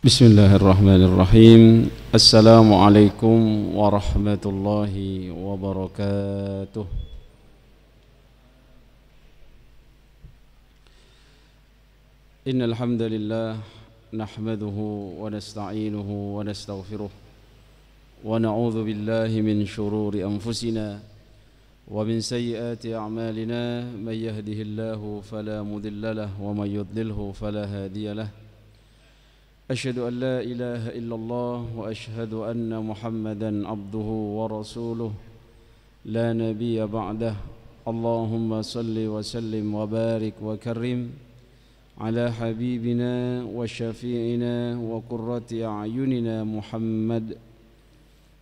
Bismillahirrahmanirrahim. Assalamualaikum warahmatullahi wabarakatuh. Innal hamdalillah nahmaduhu wa nasta'inuhu wa nastaghfiruh wa na'udzu billahi min shururi anfusina wa min sayyiati a'malina may yahdihillahu fala mudilla lahu wa may yudlilhu fala hadiya lahu. أشهد أن لا إله إلا الله وأشهد أن محمدا عبده ورسوله لا نبي بعده اللهم صل وسلم وبارك وكرم على حبيبنا وشفيعنا وقرة أعيننا محمد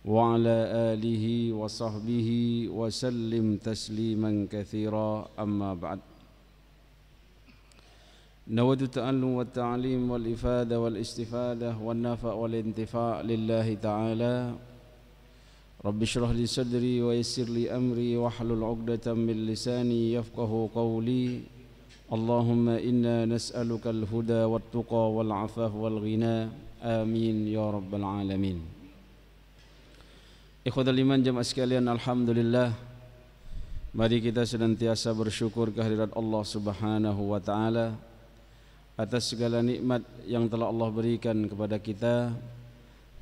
وعلى آله وصحبه وسلم تسليما كثيرا أما بعد. نود التعلم والتعليم والإفادة والاستفادة والنفع والانتفاع لله تعالى. رب اشرح لي صدري ويسر لي أمري واحلل عقدة من لساني يفقه قولي. اللهم إنا نسألك الهدى والتقى والعفاف والغنى آمين يا رب العالمين. Ikhwatul iman jamaah sekalian, alhamdulillah, mari kita senantiasa bersyukur kehadirat Allah Subhanahu wa taala atas segala nikmat yang telah Allah berikan kepada kita,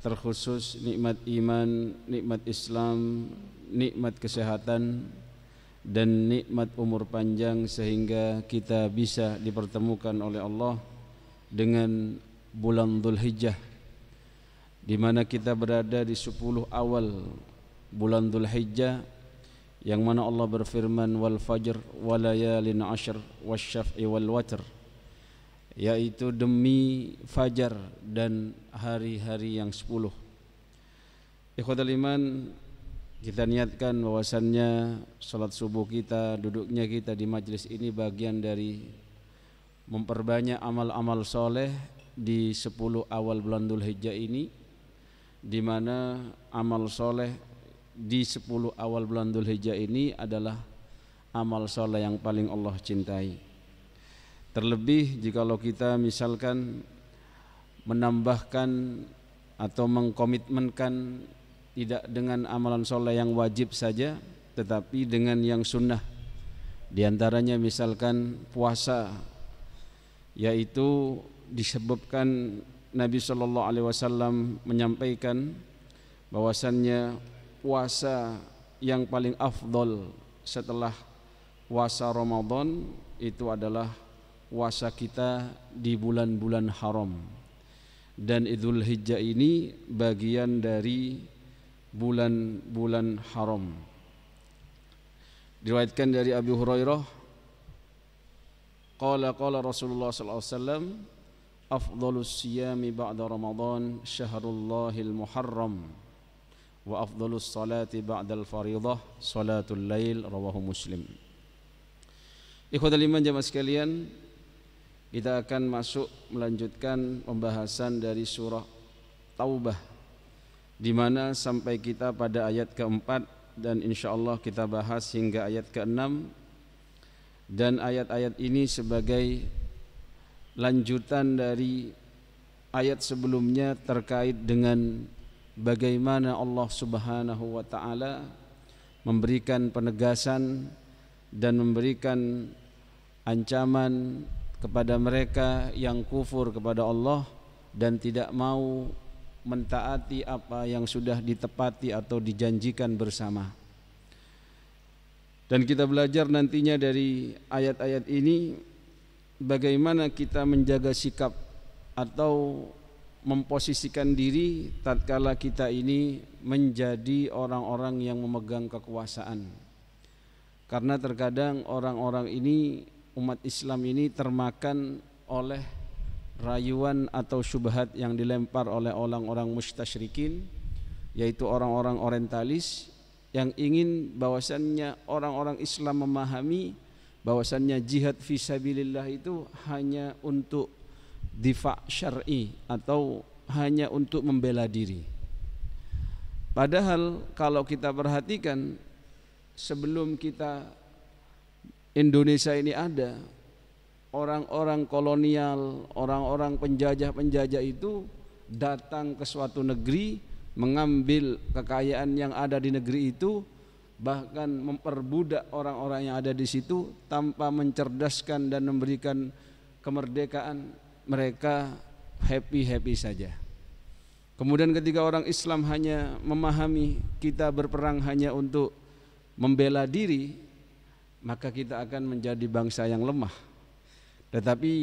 terkhusus nikmat iman, nikmat Islam, nikmat kesehatan, dan nikmat umur panjang, sehingga kita bisa dipertemukan oleh Allah dengan bulan Dzulhijjah, di mana kita berada di 10 awal bulan Dzulhijjah, yang mana Allah berfirman wal fajr walayalin ashr wasyaf'i wal watr, yaitu demi fajar dan hari-hari yang 10. Ikhwatul iman, kita niatkan bahwasannya salat subuh kita, duduknya kita di majlis ini bagian dari memperbanyak amal-amal soleh di 10 awal bulan Dzulhijjah ini, di mana amal soleh di 10 awal bulan Dzulhijjah ini adalah amal soleh yang paling Allah cintai. Terlebih jikalau kita misalkan menambahkan atau mengkomitmenkan tidak dengan amalan soleh yang wajib saja, tetapi dengan yang sunnah. Di antaranya misalkan puasa, yaitu disebabkan Nabi SAW menyampaikan bahwasannya puasa yang paling afdol setelah puasa Ramadan itu adalah puasa kita di bulan-bulan haram, dan Idul Hijjah ini bagian dari bulan-bulan haram. Diriwayatkan dari Abu Hurairah, qala Rasulullah sallallahu alaihi wasallam, afdhalus siyami ba'da Ramadan syahrullahil muharram wa afdhalus salati ba'dal fariḍah salatul lail, rawahu Muslim. Ikhwatul iman jamaah sekalian, kita akan melanjutkan pembahasan dari surah Taubah, di mana sampai kita pada ayat keempat, dan insyaallah kita bahas hingga ayat keenam. Dan ayat-ayat ini sebagai lanjutan dari ayat sebelumnya terkait dengan bagaimana Allah Subhanahu wa taala memberikan penegasan dan memberikan ancaman kepada mereka yang kufur kepada Allah dan tidak mau mentaati apa yang sudah ditepati atau dijanjikan bersama. Dan kita belajar nantinya dari ayat-ayat ini bagaimana kita menjaga sikap atau memposisikan diri tatkala kita ini menjadi orang-orang yang memegang kekuasaan. Karena terkadang orang-orang ini, umat Islam ini termakan oleh rayuan atau syubhat yang dilempar oleh orang-orang mustasyrikin, yaitu orang-orang orientalis yang ingin bahwasannya orang-orang Islam memahami bahwasannya jihad fisabilillah itu hanya untuk difa' syar'i atau hanya untuk membela diri. Padahal kalau kita perhatikan, sebelum kita Indonesia ini ada, orang-orang kolonial, orang-orang penjajah-penjajah itu datang ke suatu negeri, mengambil kekayaan yang ada di negeri itu, bahkan memperbudak orang-orang yang ada di situ tanpa mencerdaskan dan memberikan kemerdekaan, mereka happy-happy saja. Kemudian ketika orang Islam hanya memahami kita berperang hanya untuk membela diri, maka kita akan menjadi bangsa yang lemah. Tetapi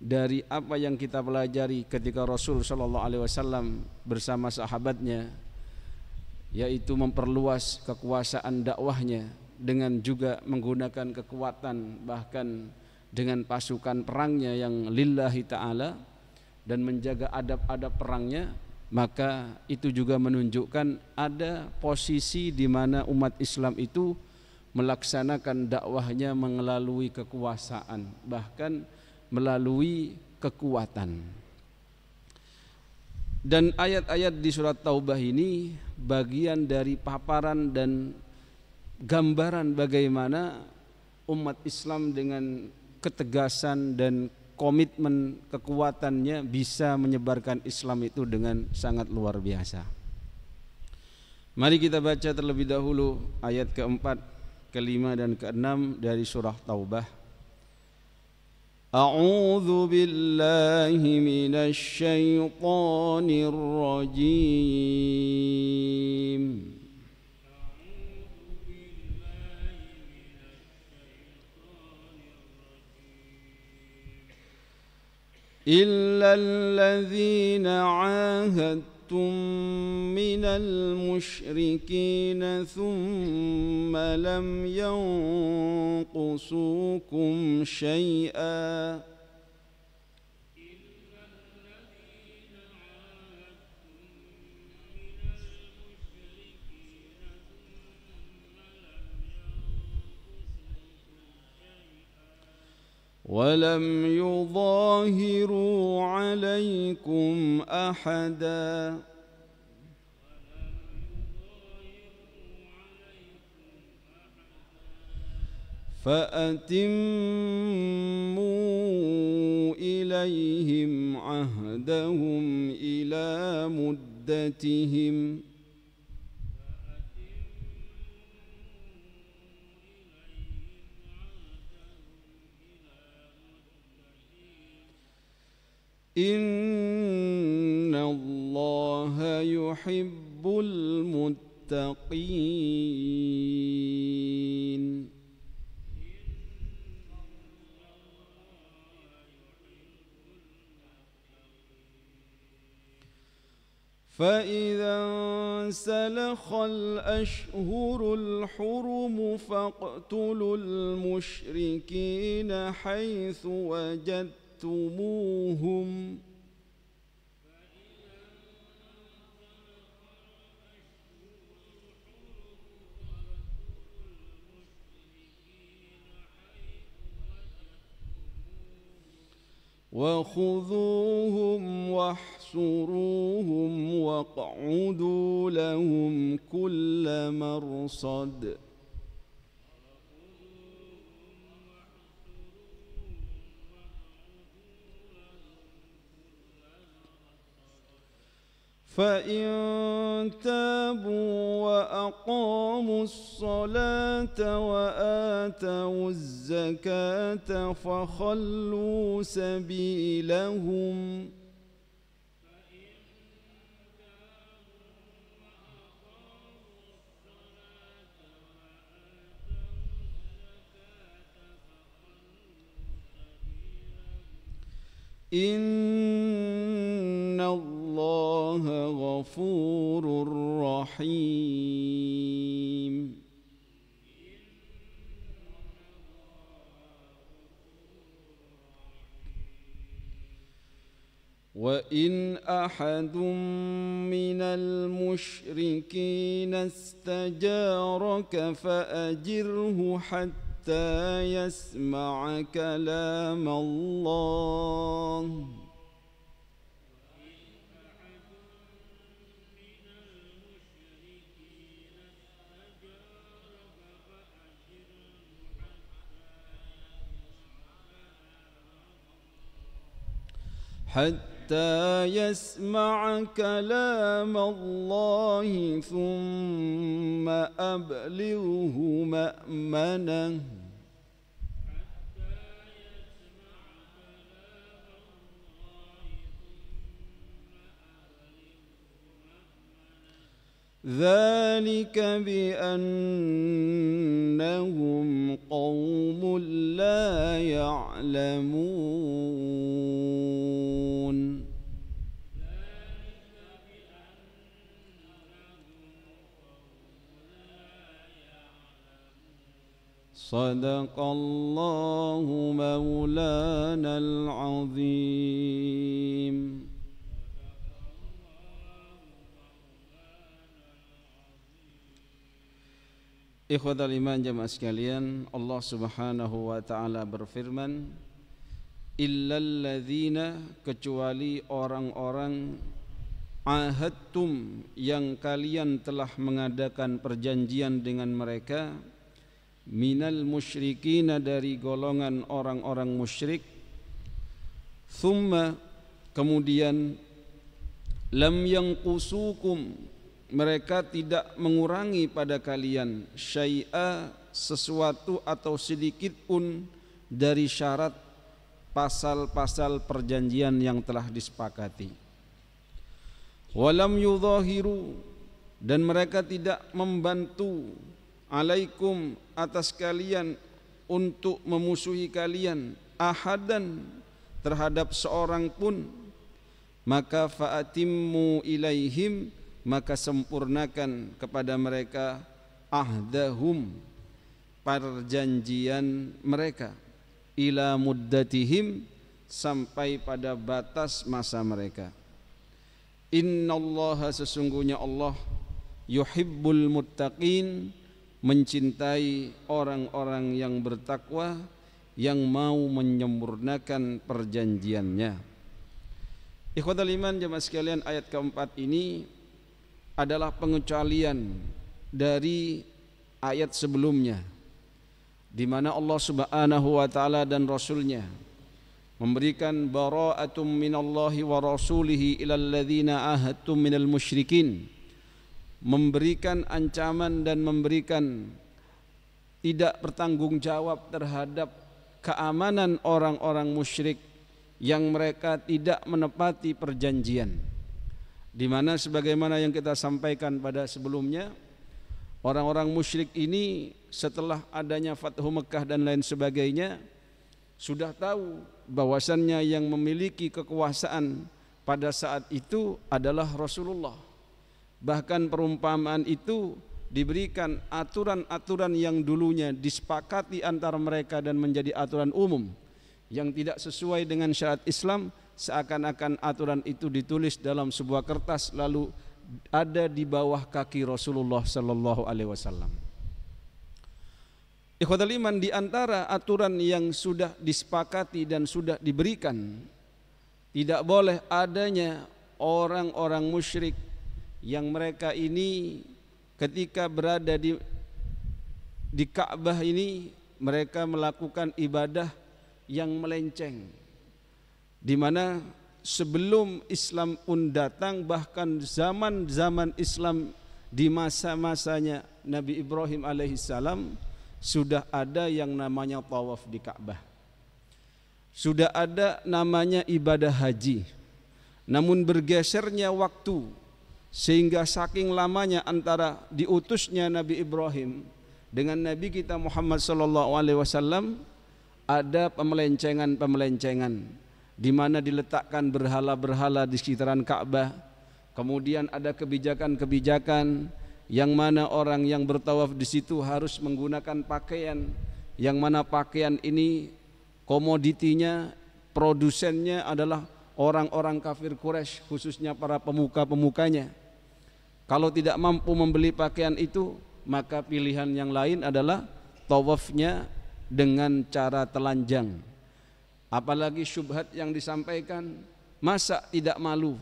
dari apa yang kita pelajari ketika Rasul sallallahu alaihi wasallam bersama sahabatnya, yaitu memperluas kekuasaan dakwahnya dengan juga menggunakan kekuatan, bahkan dengan pasukan perangnya yang lillahi ta'ala, dan menjaga adab-adab perangnya, maka itu juga menunjukkan ada posisi di mana umat Islam itu melaksanakan dakwahnya melalui kekuasaan, bahkan melalui kekuatan. Dan ayat-ayat di surat Taubah ini bagian dari paparan dan gambaran bagaimana umat Islam dengan ketegasan dan komitmen kekuatannya bisa menyebarkan Islam itu dengan sangat luar biasa. Mari kita baca terlebih dahulu ayat keempat, kelima dan keenam dari surah Taubah. A'udzu billahi minasy syaithanir rajim. إلا الذين عاهدتم من المشركين ثم لم ينقصوكم شيئا ولم يظاهروا عليكم أحدا فأتموا إليهم عهدهم إلى مدتهم إن الله يحب المتقين فإذا انسلخ الأشهر الحرم فاقتلوا المشركين حيث وجدتموهم وخذوهم واحصروهم واقعدوا لهم كل مرصد فإن تابوا وأقاموا الصلاة وآتوا الزكاة فخلوا سبيلهم إن الله غفور رحيم وإن أحد من المشركين استجارك فأجره حتى يسمع كلام الله حتى حتى يسمع كلام الله ثم أبلغه مأمنه ذلك بأنهم قوم لا يعلمون صدق الله مولانا العظيم. Ikhwatal iman jamaah sekalian, Allah Subhanahu wa taala berfirman, illal ladzina, kecuali orang-orang ahadtum, yang kalian telah mengadakan perjanjian dengan mereka, minal musyrikina, dari golongan orang-orang musyrik, thumma, kemudian, lam yanqusukum, mereka tidak mengurangi pada kalian, syai'a, sesuatu atau sedikit pun dari syarat pasal-pasal perjanjian yang telah disepakati. Walam yudhahiru, dan mereka tidak membantu, alaikum, atas kalian, untuk memusuhi kalian, ahadan, terhadap seorang pun, maka fa'atimmu ilaihim, maka sempurnakan kepada mereka, ahdahum, perjanjian mereka, ila muddatihim, sampai pada batas masa mereka. Innallaha, sesungguhnya Allah, yuhibbul muttaqin, mencintai orang-orang yang bertakwa, yang mau menyempurnakan perjanjiannya. Ikhwatal iman jamaah sekalian, ayat keempat ini adalah pengecualian dari ayat sebelumnya, di mana Allah Subhanahu wa taala dan Rasulnya memberikan bara'atum minallahi wa rasulihi ilal ladzina ahadtum minal musyrikin, memberikan ancaman dan memberikan tidak bertanggung jawab terhadap keamanan orang-orang musyrik yang mereka tidak menepati perjanjian. Di mana sebagaimana yang kita sampaikan pada sebelumnya, orang-orang musyrik ini setelah adanya Fathu Mekah dan lain sebagainya sudah tahu bahwasannya yang memiliki kekuasaan pada saat itu adalah Rasulullah. Bahkan perumpamaan itu diberikan aturan-aturan yang dulunya disepakati antara mereka dan menjadi aturan umum yang tidak sesuai dengan syariat Islam, seakan-akan aturan itu ditulis dalam sebuah kertas lalu ada di bawah kaki Rasulullah sallallahu alaihi wasallam. Ikhwatul iman, di antara aturan yang sudah disepakati dan sudah diberikan, tidak boleh adanya orang-orang musyrik yang mereka ini ketika berada di Ka'bah ini, mereka melakukan ibadah yang melenceng, di mana sebelum Islam pun datang, bahkan zaman-zaman Islam di masa-masanya Nabi Ibrahim alaihissalam, sudah ada yang namanya tawaf di Ka'bah, sudah ada namanya ibadah haji. Namun bergesernya waktu, sehingga saking lamanya antara diutusnya Nabi Ibrahim dengan Nabi kita Muhammad sallallahu alaihi wasallam, ada pemelencengan-pemelencengan, di mana diletakkan berhala-berhala di sekitaran Ka'bah. Kemudian ada kebijakan-kebijakan yang mana orang yang bertawaf di situ harus menggunakan pakaian, yang mana pakaian ini komoditinya, produsennya adalah orang-orang kafir Quraisy, khususnya para pemuka-pemukanya. Kalau tidak mampu membeli pakaian itu, maka pilihan yang lain adalah tawafnya dengan cara telanjang. Apalagi syubhat yang disampaikan, masa tidak malu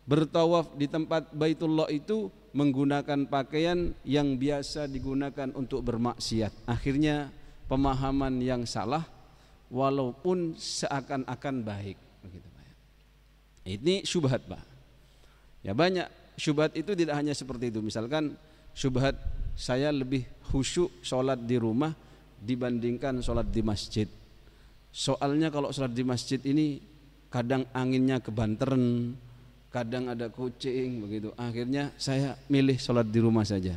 bertawaf di tempat Baitullah itu menggunakan pakaian yang biasa digunakan untuk bermaksiat. Akhirnya pemahaman yang salah walaupun seakan-akan baik, begitu Pak. Ini syubhat, Pak. Ya banyak syubhat itu, tidak hanya seperti itu. Misalkan syubhat saya lebih khusyuk sholat di rumah dibandingkan sholat di masjid. Soalnya kalau sholat di masjid ini kadang anginnya kebanteran, kadang ada kucing begitu. Akhirnya saya milih sholat di rumah saja.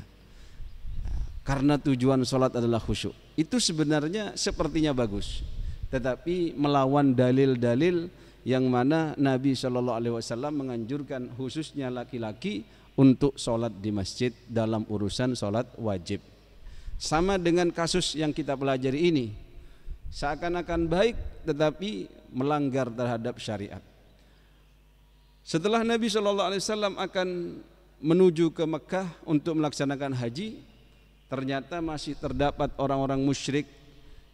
Karena tujuan sholat adalah khusyuk. Itu sebenarnya sepertinya bagus, tetapi melawan dalil-dalil yang mana Nabi SAW menganjurkan khususnya laki-laki untuk sholat di masjid dalam urusan sholat wajib. Sama dengan kasus yang kita pelajari ini, seakan-akan baik tetapi melanggar terhadap syariat. Setelah Nabi SAW akan menuju ke Mekah untuk melaksanakan haji, ternyata masih terdapat orang-orang musyrik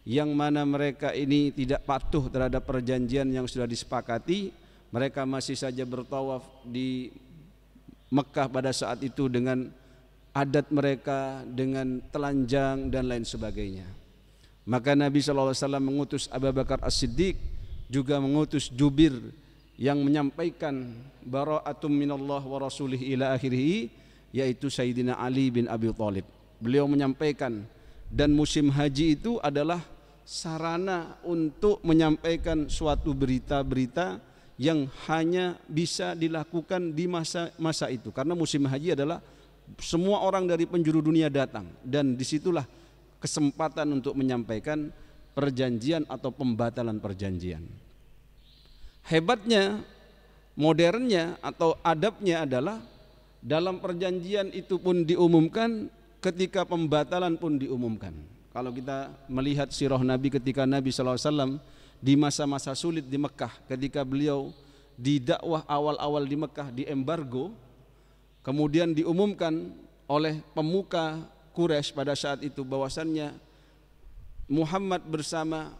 yang mana mereka ini tidak patuh terhadap perjanjian yang sudah disepakati. Mereka masih saja bertawaf di Mekah pada saat itu dengan adat mereka, dengan telanjang dan lain sebagainya. Maka Nabi SAW mengutus Abu Bakar As-Siddiq, juga mengutus Jubir yang menyampaikan bara'atum minallah wa rasulih ila akhirih, yaitu Sayyidina Ali bin Abi Thalib. Beliau menyampaikan, dan musim haji itu adalah sarana untuk menyampaikan suatu berita-berita yang hanya bisa dilakukan di masa itu, karena musim haji adalah semua orang dari penjuru dunia datang, dan disitulah kesempatan untuk menyampaikan perjanjian atau pembatalan perjanjian. Hebatnya, modernnya atau adabnya adalah dalam perjanjian itu pun diumumkan, ketika pembatalan pun diumumkan. Kalau kita melihat sirah Nabi ketika Nabi SAW di masa-masa sulit di Mekah, ketika beliau di dakwah awal-awal di Mekah di embargo, kemudian diumumkan oleh pemuka Quraisy pada saat itu bahwasannya Muhammad bersama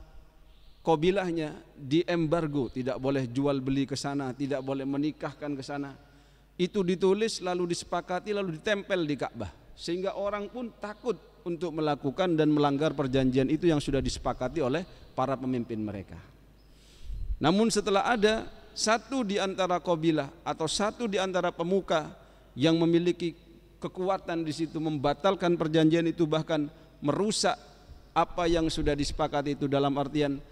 kabilahnya di embargo, tidak boleh jual beli ke sana, tidak boleh menikahkan ke sana. Itu ditulis lalu disepakati lalu ditempel di Ka'bah, sehingga orang pun takut untuk melakukan dan melanggar perjanjian itu yang sudah disepakati oleh para pemimpin mereka. Namun setelah ada satu di antara kabilah atau satu di antara pemuka yang memiliki kekuatan di situ membatalkan perjanjian itu, bahkan merusak apa yang sudah disepakati itu, dalam artian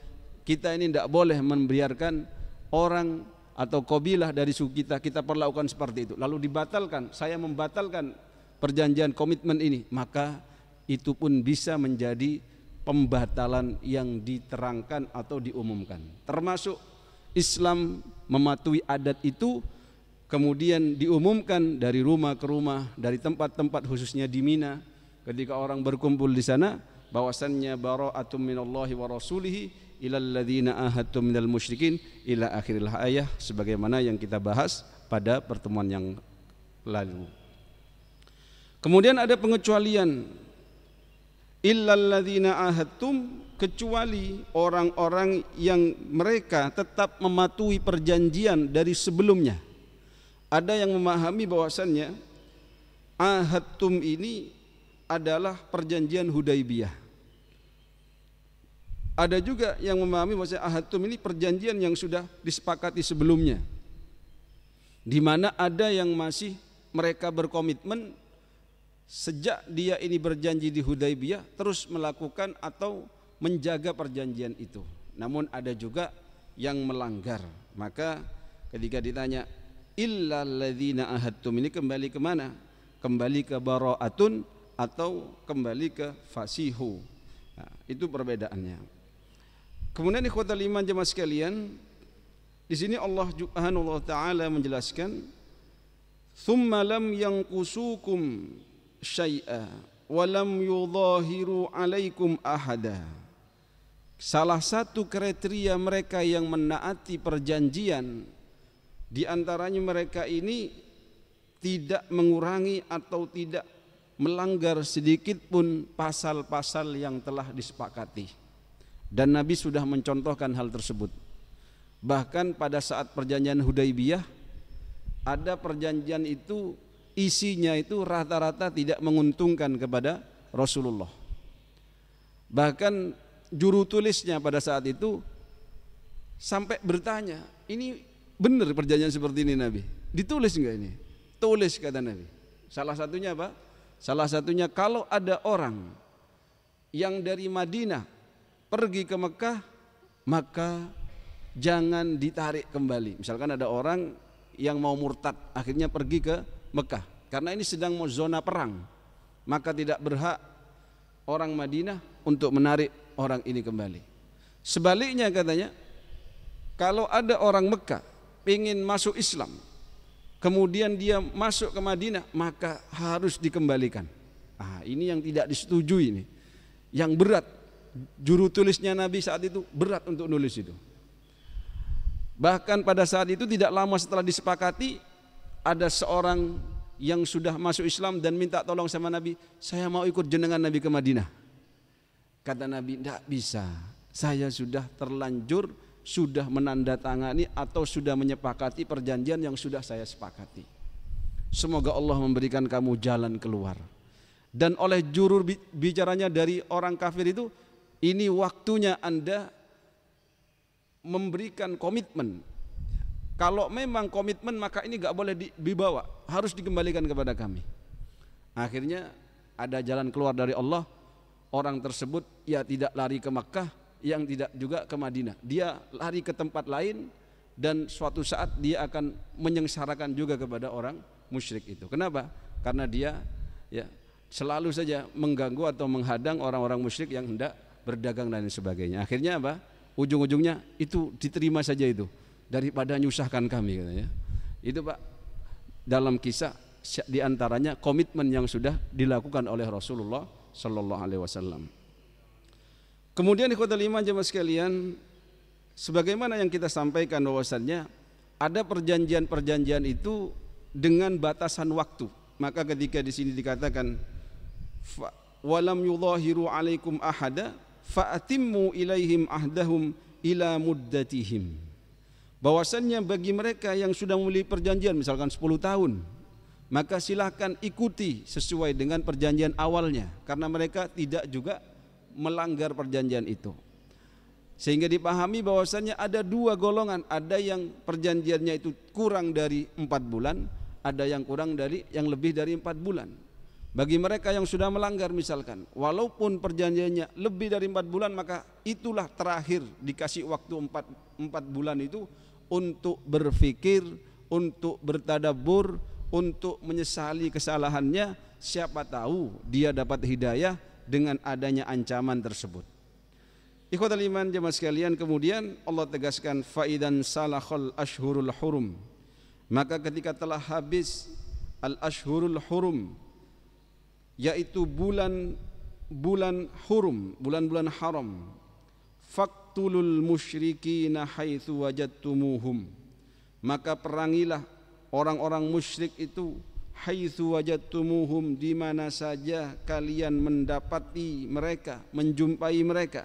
kita ini tidak boleh membiarkan orang atau kabilah dari suku kita perlakukan seperti itu, lalu dibatalkan, saya membatalkan perjanjian komitmen ini, maka itu pun bisa menjadi pembatalan yang diterangkan atau diumumkan. Termasuk Islam mematuhi adat itu, kemudian diumumkan dari rumah ke rumah, dari tempat-tempat khususnya di Mina, ketika orang berkumpul di sana, bahwasannya bara'atum minallahi wa rasulihi ilal ladzina ahadtum minal musyrikin ila akhiril ayah, sebagaimana yang kita bahas pada pertemuan yang lalu. Kemudian ada pengecualian, illal ladzina ahadtum, kecuali orang-orang yang mereka tetap mematuhi perjanjian dari sebelumnya. Ada yang memahami bahwasannya ahadtum ini adalah perjanjian Hudaibiyah. Ada juga yang memahami bahwa ahadtum ini perjanjian yang sudah disepakati sebelumnya, di mana ada yang masih mereka berkomitmen sejak dia ini berjanji di Hudaibiyah terus melakukan atau menjaga perjanjian itu. Namun ada juga yang melanggar. Maka ketika ditanya illal ladzina ahadtum ini kembali ke mana? Kembali ke bara'atun atau kembali ke fasihu. Nah, itu perbedaannya. Kemudian ikhwatal iman jemaah sekalian, di sini Allah Subhanahu wa taala menjelaskan tsumma lam yanqusukum syai'a wa lam yudhahiru 'alaikum ahada. Salah satu kriteria mereka yang menaati perjanjian, di antaranya mereka ini tidak mengurangi atau tidak melanggar sedikit pun pasal-pasal yang telah disepakati. Dan Nabi sudah mencontohkan hal tersebut. Bahkan pada saat perjanjian Hudaibiyah, ada perjanjian itu isinya itu rata-rata tidak menguntungkan kepada Rasulullah. Bahkan juru tulisnya pada saat itu sampai bertanya, ini benar perjanjian seperti ini Nabi? Ditulis enggak ini? Tulis kata Nabi. Salah satunya apa? Salah satunya kalau ada orang yang dari Madinah pergi ke Mekah, maka jangan ditarik kembali. Misalkan ada orang yang mau murtad akhirnya pergi ke Mekah, karena ini sedang mau zona perang, maka tidak berhak orang Madinah untuk menarik orang ini kembali. Sebaliknya katanya, kalau ada orang Mekah ingin masuk Islam, kemudian dia masuk ke Madinah, maka harus dikembalikan. Ini yang tidak disetujui ini, yang berat. Juru tulisnya Nabi saat itu berat untuk nulis itu. Bahkan pada saat itu tidak lama setelah disepakati, ada seorang yang sudah masuk Islam dan minta tolong sama Nabi, saya mau ikut jenengan Nabi ke Madinah. Kata Nabi, tidak bisa, saya sudah terlanjur, sudah menandatangani atau sudah menyepakati perjanjian yang sudah saya sepakati. Semoga Allah memberikan kamu jalan keluar. Dan oleh juru bicaranya dari orang kafir itu, ini waktunya Anda memberikan komitmen. Kalau memang komitmen, maka ini gak boleh dibawa, harus dikembalikan kepada kami. Akhirnya ada jalan keluar dari Allah. Orang tersebut ya tidak lari ke Makkah, yang tidak juga ke Madinah. Dia lari ke tempat lain, dan suatu saat dia akan menyengsarakan juga kepada orang musyrik itu. Kenapa? Karena dia ya selalu saja mengganggu atau menghadang orang-orang musyrik yang hendak berdagang dan sebagainya. Akhirnya apa? Ujung-ujungnya itu diterima saja itu, daripada nyusahkan kami katanya. Itu Pak, dalam kisah diantaranya komitmen yang sudah dilakukan oleh Rasulullah Sallallahu Alaihi Wasallam. Kemudian ikhwatal iman jemaah sekalian, sebagaimana yang kita sampaikan bahwasannya ada perjanjian-perjanjian itu dengan batasan waktu. Maka ketika di sini dikatakan walam yudhahiru alaikum ahada fa'atimmu ilaihim ahdahum ila muddatihim, bahwasannya bagi mereka yang sudah memiliki perjanjian misalkan 10 tahun, maka silahkan ikuti sesuai dengan perjanjian awalnya, karena mereka tidak juga melanggar perjanjian itu. Sehingga dipahami bahwasannya ada dua golongan, ada yang perjanjiannya itu kurang dari 4 bulan, ada yang kurang dari yang lebih dari 4 bulan. Bagi mereka yang sudah melanggar misalkan, walaupun perjanjiannya lebih dari 4 bulan, maka itulah terakhir dikasih waktu 4 bulan itu untuk berfikir, untuk bertadabbur, untuk menyesali kesalahannya. Siapa tahu dia dapat hidayah dengan adanya ancaman tersebut. Ikhwatal iman jemaah sekalian, kemudian Allah tegaskan faidan salakhal ashhurul hurum, maka ketika telah habis al ashhurul hurum, yaitu bulan hurum, bulan-bulan haram, faqtulul musyrikina haitsu wajadtumuhum, maka perangilah orang-orang musyrik itu haitsu wajadtumuhum, di mana saja kalian mendapati mereka, menjumpai mereka,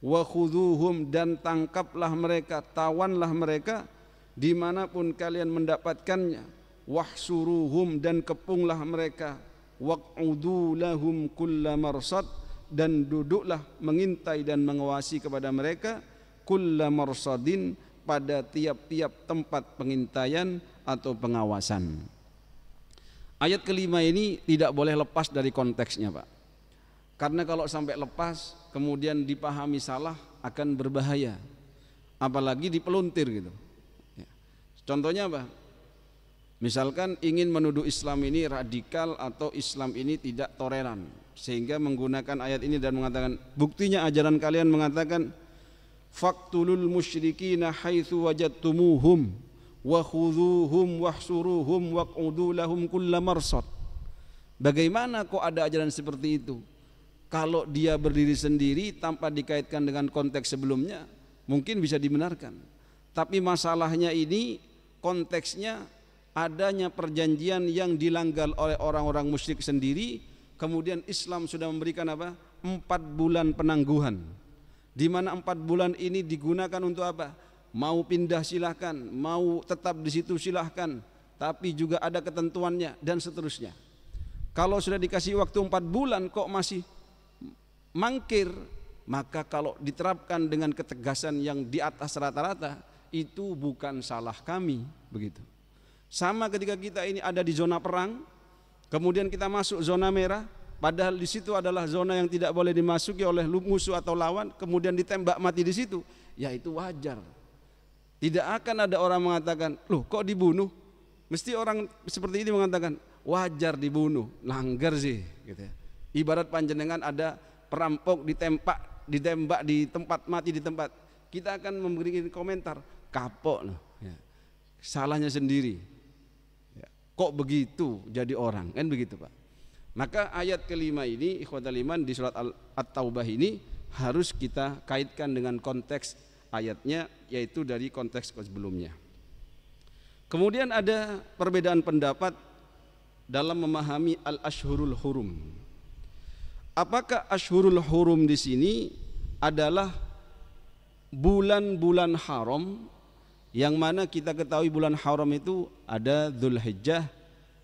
wa khudhuhum, dan tangkaplah mereka, tawanlah mereka dimanapun kalian mendapatkannya, wahsuruhum, dan kepunglah mereka, waq'udu lahum kulla marsad, dan duduklah mengintai dan mengawasi kepada mereka, kulla marsadin, pada tiap-tiap tempat pengintaian atau pengawasan. Ayat kelima ini tidak boleh lepas dari konteksnya Pak, karena kalau sampai lepas kemudian dipahami salah akan berbahaya, apalagi dipeluntir gitu. Contohnya apa? Misalkan ingin menuduh Islam ini radikal atau Islam ini tidak toleran, sehingga menggunakan ayat ini dan mengatakan buktinya ajaran kalian mengatakan faqtulul musyrikina haitsu wajadtumuhum wa khudhuhum wahsuruhum waq'udu lahum kulla marsad. Bagaimana kok ada ajaran seperti itu? Kalau dia berdiri sendiri tanpa dikaitkan dengan konteks sebelumnya, mungkin bisa dibenarkan. Tapi masalahnya ini konteksnya adanya perjanjian yang dilanggar oleh orang-orang musyrik sendiri, kemudian Islam sudah memberikan apa? 4 bulan penangguhan, di mana 4 bulan ini digunakan untuk apa? Mau pindah silahkan, mau tetap di situ silahkan, tapi juga ada ketentuannya dan seterusnya. Kalau sudah dikasih waktu 4 bulan kok masih mangkir, maka kalau diterapkan dengan ketegasan yang di atas rata-rata, itu bukan salah kami, begitu. Sama ketika kita ini ada di zona perang, kemudian kita masuk zona merah, padahal di situ adalah zona yang tidak boleh dimasuki oleh musuh atau lawan, kemudian ditembak mati di situ, ya itu wajar. Tidak akan ada orang mengatakan, loh kok dibunuh? Mesti orang seperti ini mengatakan, wajar dibunuh, langgar sih, gitu ya. Ibarat panjenengan ada perampok ditembak di tempat, mati di tempat, kita akan memberikan komentar, kapok loh, ya. Salahnya sendiri, ya. Kok begitu jadi orang, kan begitu Pak. Maka ayat kelima ini ikhwatal iman di surat At-Taubah ini harus kita kaitkan dengan konteks ayatnya, yaitu dari konteks sebelumnya. Kemudian ada perbedaan pendapat dalam memahami al-ashhurul hurum. Apakah ashhurul hurum di sini adalah bulan-bulan haram, yang mana kita ketahui bulan haram itu ada Dzulhijjah,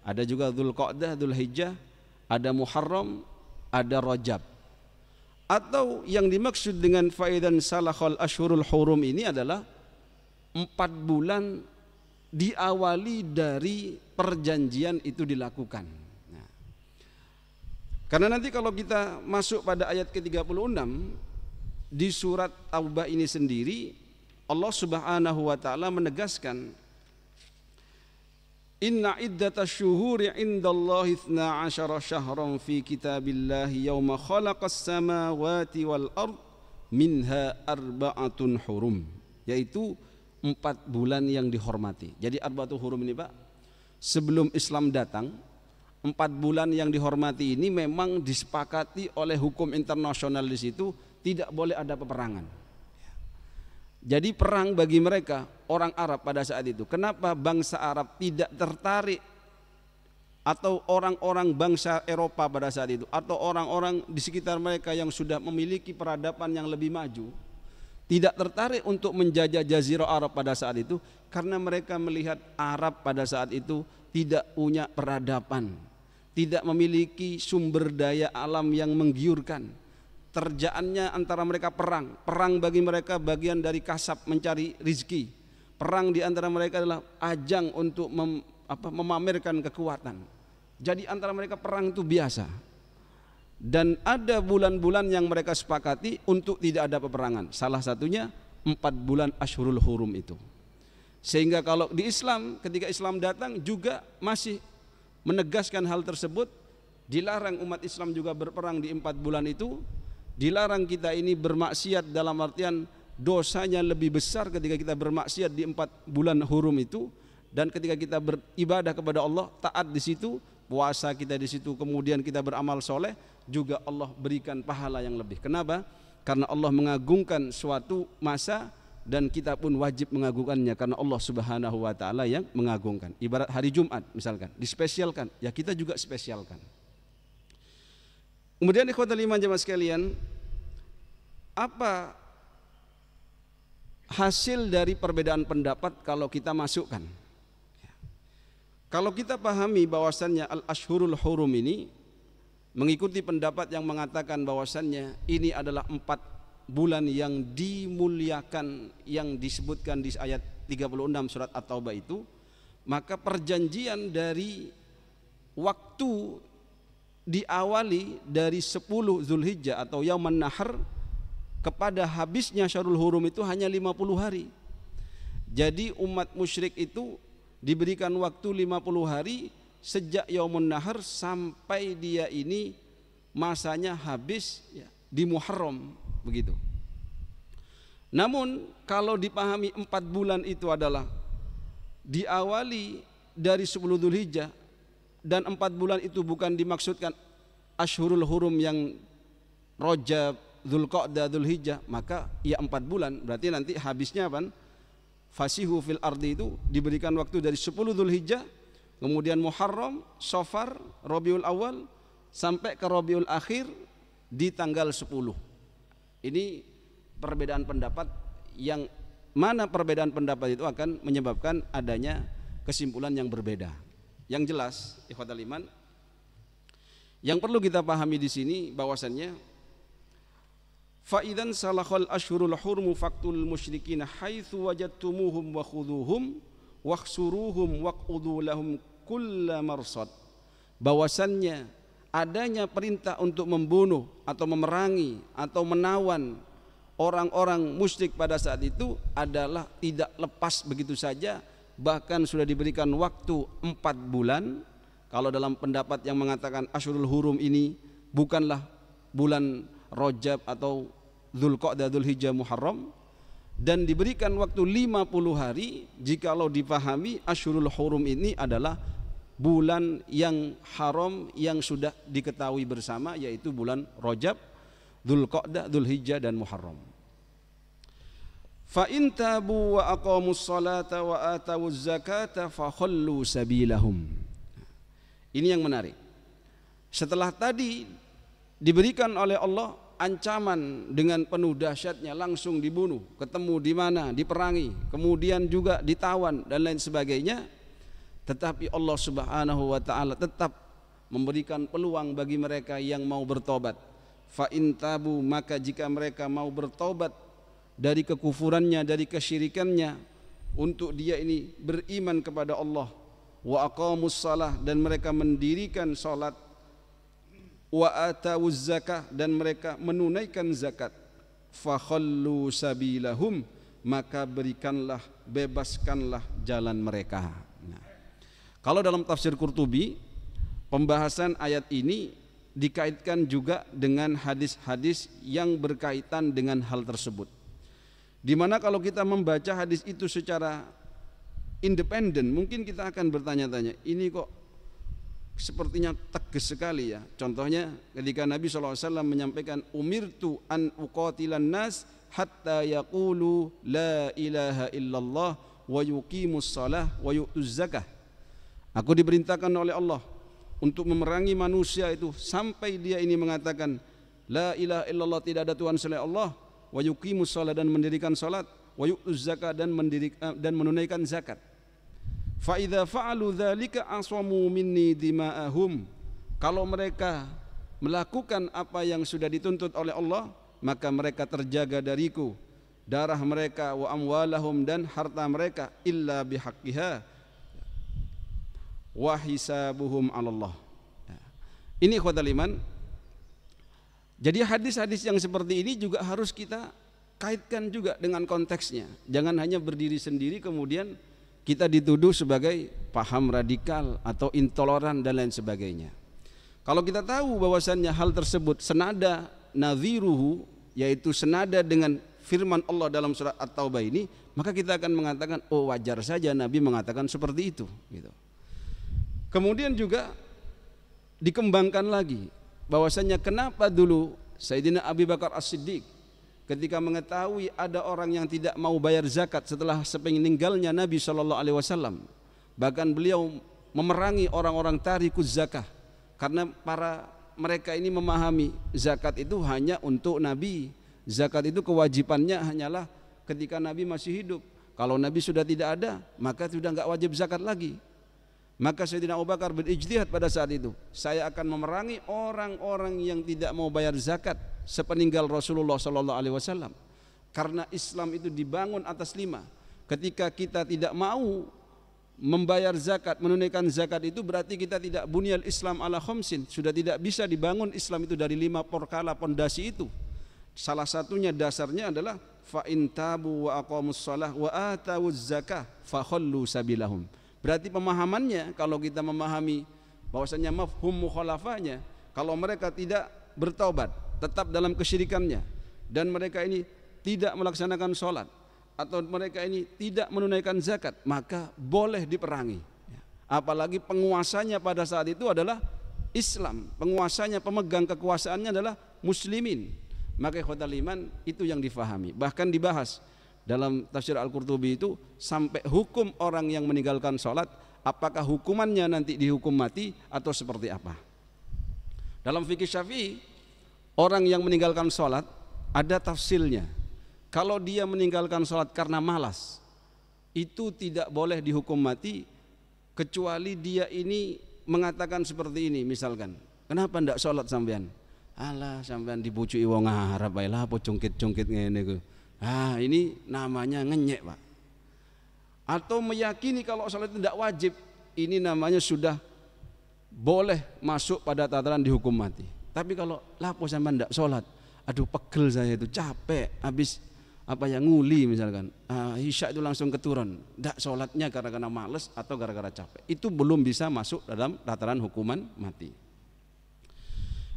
ada juga Dzulqa'dah, Dzulhijjah, ada Muharram, ada Rajab. Atau yang dimaksud dengan faidan salakhal ashhurul hurum ini adalah 4 bulan diawali dari perjanjian itu dilakukan. Nah, karena nanti kalau kita masuk pada ayat ke-36 di surat Taubah ini sendiri, Allah Subhanahu wa taala menegaskan, inna iddatasy syuhuri indallahi 12 syahran fi kitabillahi yauma khalaqas samawati wal ard minha arba'atun hurum, yaitu 4 bulan yang dihormati. Jadi arba'atul hurum ini Pak, sebelum Islam datang, 4 bulan yang dihormati ini memang disepakati oleh hukum internasional di situ, tidak boleh ada peperangan. Jadi perang bagi mereka orang Arab pada saat itu. Kenapa bangsa Arab tidak tertarik, atau orang-orang bangsa Eropa pada saat itu, atau orang-orang di sekitar mereka yang sudah memiliki peradaban yang lebih maju, tidak tertarik untuk menjajah Jazirah Arab pada saat itu? Karena mereka melihat Arab pada saat itu tidak punya peradaban, tidak memiliki sumber daya alam yang menggiurkan. Kerjaannya antara mereka perang. Perang bagi mereka bagian dari kasab mencari rizki. Perang di antara mereka adalah ajang untuk memamerkan kekuatan. Jadi antara mereka perang itu biasa. Dan ada bulan-bulan yang mereka sepakati untuk tidak ada peperangan. Salah satunya 4 bulan Ashhurul Hurum itu. Sehingga kalau di Islam, ketika Islam datang juga masih menegaskan hal tersebut. Dilarang umat Islam juga berperang di 4 bulan itu. Dilarang kita ini bermaksiat, dalam artian dosanya lebih besar ketika kita bermaksiat di 4 bulan hurum itu. Dan ketika kita beribadah kepada Allah, taat di situ, puasa kita di situ, kemudian kita beramal soleh, juga Allah berikan pahala yang lebih. Kenapa? Karena Allah mengagungkan suatu masa, dan kita pun wajib mengagungkannya karena Allah Subhanahu wa taala yang mengagungkan. Ibarat hari Jumat misalkan, dispesialkan, ya kita juga spesialkan. Kemudian ikhwatal iman jemaah sekalian, apa hasil dari perbedaan pendapat kalau kita masukkan? Kalau kita pahami bahwasannya al-ashhurul hurum ini mengikuti pendapat yang mengatakan bahwasannya ini adalah 4 bulan yang dimuliakan yang disebutkan di ayat 36 surat At-Taubah itu, maka perjanjian dari waktu diawali dari 10 Zulhijjah atau Yauman Nahar kepada habisnya Syahrul Hurum itu hanya 50 hari. Jadi umat musyrik itu diberikan waktu 50 hari sejak Yaumun Nahar sampai dia ini masanya habis ya, di Muharram begitu. Namun kalau dipahami 4 bulan itu adalah diawali dari 10 Zulhijjah, dan 4 bulan itu bukan dimaksudkan Ashhurul Hurum yang Rajab, Dzulqa'dah, Dzulhijjah, maka ya 4 bulan berarti nanti habisnya apa? Fasihu fil ardi itu diberikan waktu dari 10 Dzulhijjah, kemudian Muharram, Safar, Rabiul Awal sampai ke Rabiul Akhir di tanggal 10. Ini perbedaan pendapat, yang mana perbedaan pendapat itu akan menyebabkan adanya kesimpulan yang berbeda. Yang jelas, ikhwatal iman, yang perlu kita pahami di sini bahwasannya Fa idzan salakhal ashhurul hurum faqtul musyrikin haitsu wajadtumuhum wa khudhuhum wahsuruhum waq'udu lahum kulla marsad. Bahwasannya adanya perintah untuk membunuh atau memerangi atau menawan orang-orang musyrik pada saat itu adalah tidak lepas begitu saja, bahkan sudah diberikan waktu 4 bulan. Kalau dalam pendapat yang mengatakan Asyurul Hurum ini bukanlah bulan Rajab atau Dzulqa'dah, Dzulhijjah, Muharram, dan diberikan waktu 50 hari, jikalau dipahami Asyurul Hurum ini adalah bulan yang haram yang sudah diketahui bersama, yaitu bulan Rajab, Dzulqa'dah, Dzulhijjah dan Muharram. Fa in tabu wa aqamus salata wa atawuz zakata fa khallu sabilahum. Ini yang menarik. Setelah tadi diberikan oleh Allah ancaman dengan penuh dahsyatnya, langsung dibunuh, ketemu di mana, diperangi, kemudian juga ditawan dan lain sebagainya, tetapi Allah Subhanahu wa taala tetap memberikan peluang bagi mereka yang mau bertobat. Fa in tabu, maka jika mereka mau bertobat dari kekufurannya, dari kesyirikannya, untuk dia ini beriman kepada Allah, wa aqamus salah, dan mereka mendirikan salat, wa atawuz zakah, dan mereka menunaikan zakat, fa khallu sabilahum, maka berikanlah, bebaskanlah jalan mereka. Nah, kalau dalam tafsir Qurtubi, pembahasan ayat ini dikaitkan juga dengan hadis-hadis yang berkaitan dengan hal tersebut, di mana kalau kita membaca hadis itu secara independen, mungkin kita akan bertanya-tanya, ini kok sepertinya tegas sekali ya. Contohnya ketika Nabi SAW menyampaikan, umirtu an uqatilan nas hatta yaqulu la ilaha illallah wa yuqimus salah wa yu'tuz zakah. Aku diperintahkan oleh Allah untuk memerangi manusia itu sampai dia ini mengatakan la ilaha illallah, tidak ada Tuhan selain Allah, wa yuqimus salah, dan mendirikan salat, wa yu'tuz zakah, dan menunaikan zakat. Fa idza fa'alu dzalika aswamu minni dima'ahum. Kalau mereka melakukan apa yang sudah dituntut oleh Allah, maka mereka terjaga dariku darah mereka, wa amwalahum, dan harta mereka, illa bihaqqiha wa hisabuhum 'alallah. Ini ikhwatal iman. Jadi hadis-hadis yang seperti ini juga harus kita kaitkan juga dengan konteksnya. Jangan hanya berdiri sendiri kemudian kita dituduh sebagai paham radikal atau intoleran dan lain sebagainya. Kalau kita tahu bahwasannya hal tersebut senada nadhiruhu, yaitu senada dengan firman Allah dalam surat At-Taubah ini, maka kita akan mengatakan, oh wajar saja Nabi mengatakan seperti itu, gitu. Kemudian juga dikembangkan lagi bahwasannya kenapa dulu Sayyidina Abu Bakar As-Siddiq ketika mengetahui ada orang yang tidak mau bayar zakat setelah sepeninggalnya Nabi SAW, bahkan beliau memerangi orang-orang tarikuz zakah, karena mereka ini memahami zakat itu hanya untuk Nabi. Zakat itu kewajibannya hanyalah ketika Nabi masih hidup. Kalau Nabi sudah tidak ada, maka sudah enggak wajib zakat lagi. Maka Sayyidina Abu Bakar berijtihad pada saat itu, saya akan memerangi orang-orang yang tidak mau bayar zakat sepeninggal Rasulullah SAW, karena Islam itu dibangun atas 5. Ketika kita tidak mau membayar zakat, menunaikan zakat, itu berarti kita tidak bunyal Islam ala khamsin, sudah tidak bisa dibangun Islam itu dari 5 perkala pondasi itu. Salah satunya dasarnya adalah fa in tabu wa aqamus shalah wa atawuz zakah fa khallu sabilahum. Berarti pemahamannya, kalau kita memahami bahwasanya mafhum mukhalafahnya, kalau mereka tidak bertaubat, tetap dalam kesyirikannya, dan mereka ini tidak melaksanakan sholat, atau mereka ini tidak menunaikan zakat, maka boleh diperangi. Apalagi penguasanya pada saat itu adalah Islam, penguasanya, pemegang kekuasaannya adalah muslimin. Maka ikhwatal iman, itu yang difahami. Bahkan dibahas dalam tafsir Al-Qurtubi itu sampai hukum orang yang meninggalkan sholat, apakah hukumannya nanti dihukum mati atau seperti apa. Dalam fikih Syafi'i, orang yang meninggalkan sholat ada tafsilnya. Kalau dia meninggalkan sholat karena malas, itu tidak boleh dihukum mati, kecuali dia ini mengatakan seperti ini, misalkan, kenapa tidak sholat sampean? Alah sampean dibujuki wong Arab ae lah apa jungkit-jungkit ngene ku. Ini namanya ngenyek, Pak. Atau meyakini kalau salat itu tidak wajib, ini namanya sudah boleh masuk pada tataran dihukum mati. Tapi kalau lapo sampean tidak sholat, aduh pegel saya itu, capek, habis nguli misalkan, isya itu langsung keturun, tidak sholatnya karena males atau gara-gara capek, itu belum bisa masuk dalam tataran hukuman mati.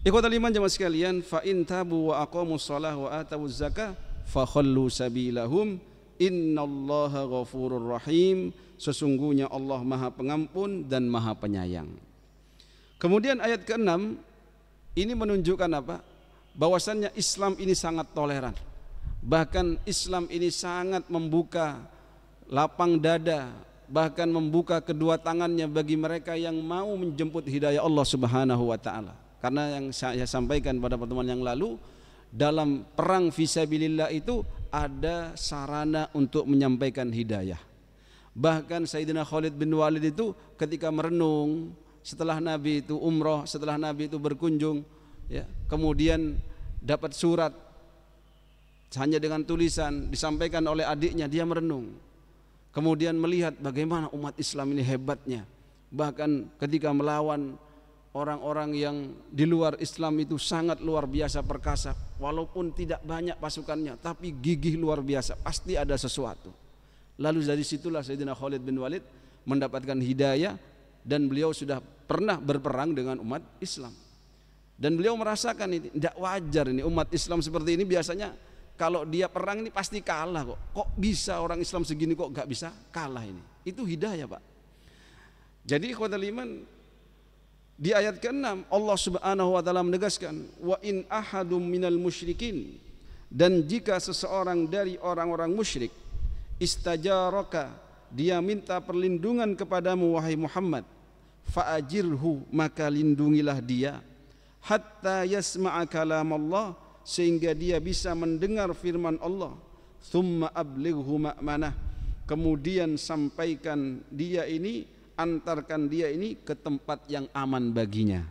Ikhwatal iman jamaah sekalian, fa in tabu wa aqamus shalah wa atawuz zakah fa khallu sabilahum innallaha ghafurur rahim, sesungguhnya Allah Maha Pengampun dan Maha Penyayang. Kemudian ayat ke-6 ini menunjukkan apa? Bahwasannya Islam ini sangat toleran. Bahkan Islam ini sangat membuka lapang dada, bahkan membuka kedua tangannya bagi mereka yang mau menjemput hidayah Allah Subhanahu wa taala. Karena yang saya sampaikan pada pertemuan yang lalu, dalam perang fisabilillah itu ada sarana untuk menyampaikan hidayah. Bahkan Sayyidina Khalid bin Walid itu ketika merenung setelah Nabi itu umroh, setelah Nabi itu berkunjung, ya, kemudian dapat surat hanya dengan tulisan disampaikan oleh adiknya, dia merenung. Kemudian melihat bagaimana umat Islam ini hebatnya. Bahkan ketika melawan orang-orang yang di luar Islam itu sangat luar biasa perkasa, walaupun tidak banyak pasukannya tapi gigih luar biasa, pasti ada sesuatu. Lalu dari situlah Sayyidina Khalid bin Walid mendapatkan hidayah, dan beliau sudah pernah berperang dengan umat Islam. Dan beliau merasakan ini tidak wajar, ini umat Islam seperti ini biasanya kalau dia perang ini pasti kalah kok. Kok bisa orang Islam segini kok gak bisa kalah ini? Itu hidayah, Pak. Jadi ikhwatal iman, di ayat ke-6 Allah Subhanahu wa taala menegaskan, wa in ahadum minal musyrikin, dan jika seseorang dari orang-orang musyrik istajaraka, dia minta perlindungan kepadamu wahai Muhammad, fa'ajirhu, maka lindungilah dia, hatta yasma'a kalam Allah, sehingga dia bisa mendengar firman Allah, thumma ablighu ma'manah, kemudian sampaikan dia ini, antarkan dia ini ke tempat yang aman baginya.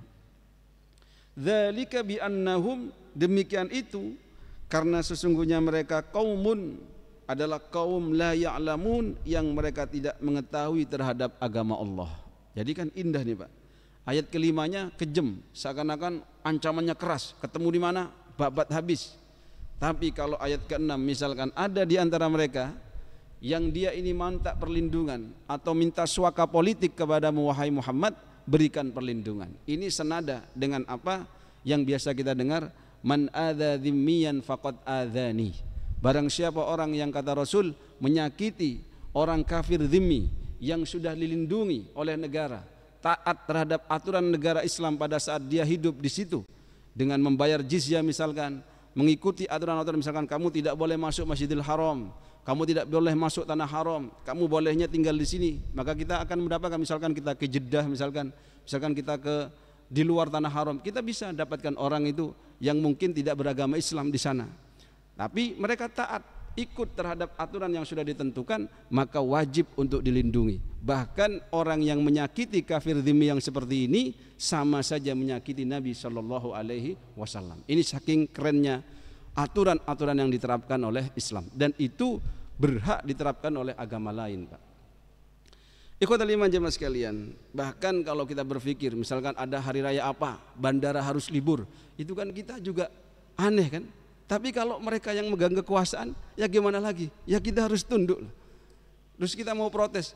Dzalika bi annahum, demikian itu karena sesungguhnya mereka kaumun, adalah kaum la ya'lamun, yang mereka tidak mengetahui terhadap agama Allah. Jadi kan indah nih, Pak. Ayat kelimanya kejam, seakan-akan ancamannya keras, ketemu di mana babat habis. Tapi kalau ayat ke-6 misalkan ada di antara mereka yang dia ini minta perlindungan atau minta suaka politik kepadamu wahai Muhammad, berikan perlindungan. Ini senada dengan apa yang biasa kita dengar, man adza dzimmiyan faqad adzani. Barang siapa orang yang kata Rasul menyakiti orang kafir dzimmi yang sudah dilindungi oleh negara, taat terhadap aturan negara Islam pada saat dia hidup di situ dengan membayar jizyah misalkan, mengikuti aturan-aturan, misalkan kamu tidak boleh masuk Masjidil Haram, kamu tidak boleh masuk tanah haram, kamu bolehnya tinggal di sini, maka kita akan mendapatkan, misalkan kita ke Jeddah misalkan kita ke di luar tanah haram, kita bisa dapatkan orang itu yang mungkin tidak beragama Islam di sana. Tapi mereka taat, ikut terhadap aturan yang sudah ditentukan, maka wajib untuk dilindungi. Bahkan orang yang menyakiti kafir dzimmi yang seperti ini sama saja menyakiti Nabi Shallallahu Alaihi Wasallam. Ini saking kerennya aturan-aturan yang diterapkan oleh Islam, dan itu berhak diterapkan oleh agama lain, Pak. Ikhwatal iman jemaah sekalian, bahkan kalau kita berpikir misalkan ada hari raya apa, bandara harus libur, itu kan kita juga aneh kan. Tapi kalau mereka yang megang kekuasaan, ya gimana lagi? Ya kita harus tunduk. Terus kita mau protes,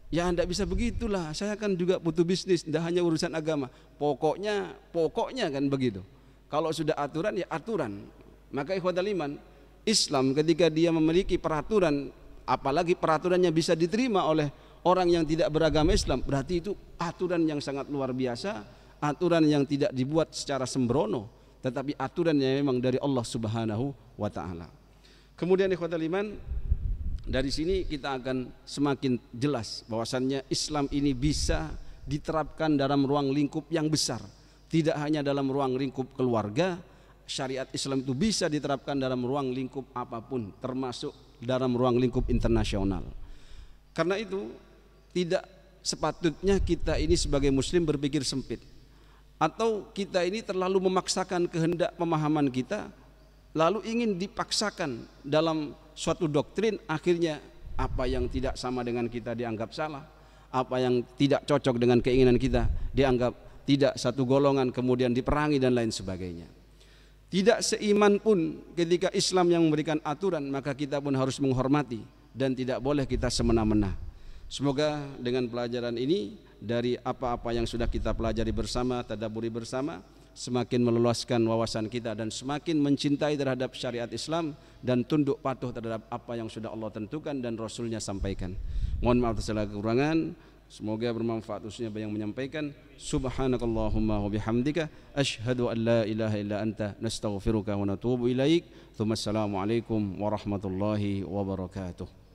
ya tidak bisa begitulah, saya kan juga butuh bisnis, tidak hanya urusan agama. Pokoknya kan begitu. Kalau sudah aturan, ya aturan. Maka ikhwatal iman, Islam ketika dia memiliki peraturan, apalagi peraturannya bisa diterima oleh orang yang tidak beragama Islam, berarti itu aturan yang sangat luar biasa, aturan yang tidak dibuat secara sembrono, tetapi aturan yang memang dari Allah Subhanahu wa taala. Kemudian ikhwatal iman, dari sini kita akan semakin jelas bahwasannya Islam ini bisa diterapkan dalam ruang lingkup yang besar, tidak hanya dalam ruang lingkup keluarga. Syariat Islam itu bisa diterapkan dalam ruang lingkup apapun, termasuk dalam ruang lingkup internasional. Karena itu tidak sepatutnya kita ini sebagai muslim berpikir sempit. Atau kita ini terlalu memaksakan kehendak pemahaman kita, lalu ingin dipaksakan dalam suatu doktrin, akhirnya apa yang tidak sama dengan kita dianggap salah, apa yang tidak cocok dengan keinginan kita dianggap tidak satu golongan, kemudian diperangi dan lain sebagainya. Tidak seiman pun ketika Islam yang memberikan aturan, maka kita pun harus menghormati dan tidak boleh kita semena-mena. Semoga dengan pelajaran ini, dari apa-apa yang sudah kita pelajari bersama, tadabburi bersama, semakin meluaskan wawasan kita dan semakin mencintai terhadap syariat Islam dan tunduk patuh terhadap apa yang sudah Allah tentukan dan Rasulnya sampaikan. Mohon maaf atas segala kekurangan. Semoga bermanfaat khususnya bagi yang menyampaikan. Subhanakallahumma wa bihamdika asyhadu an la ilaha illa anta nastaghfiruka wa natubu ilaik. Assalamualaikum warahmatullahi wabarakatuh.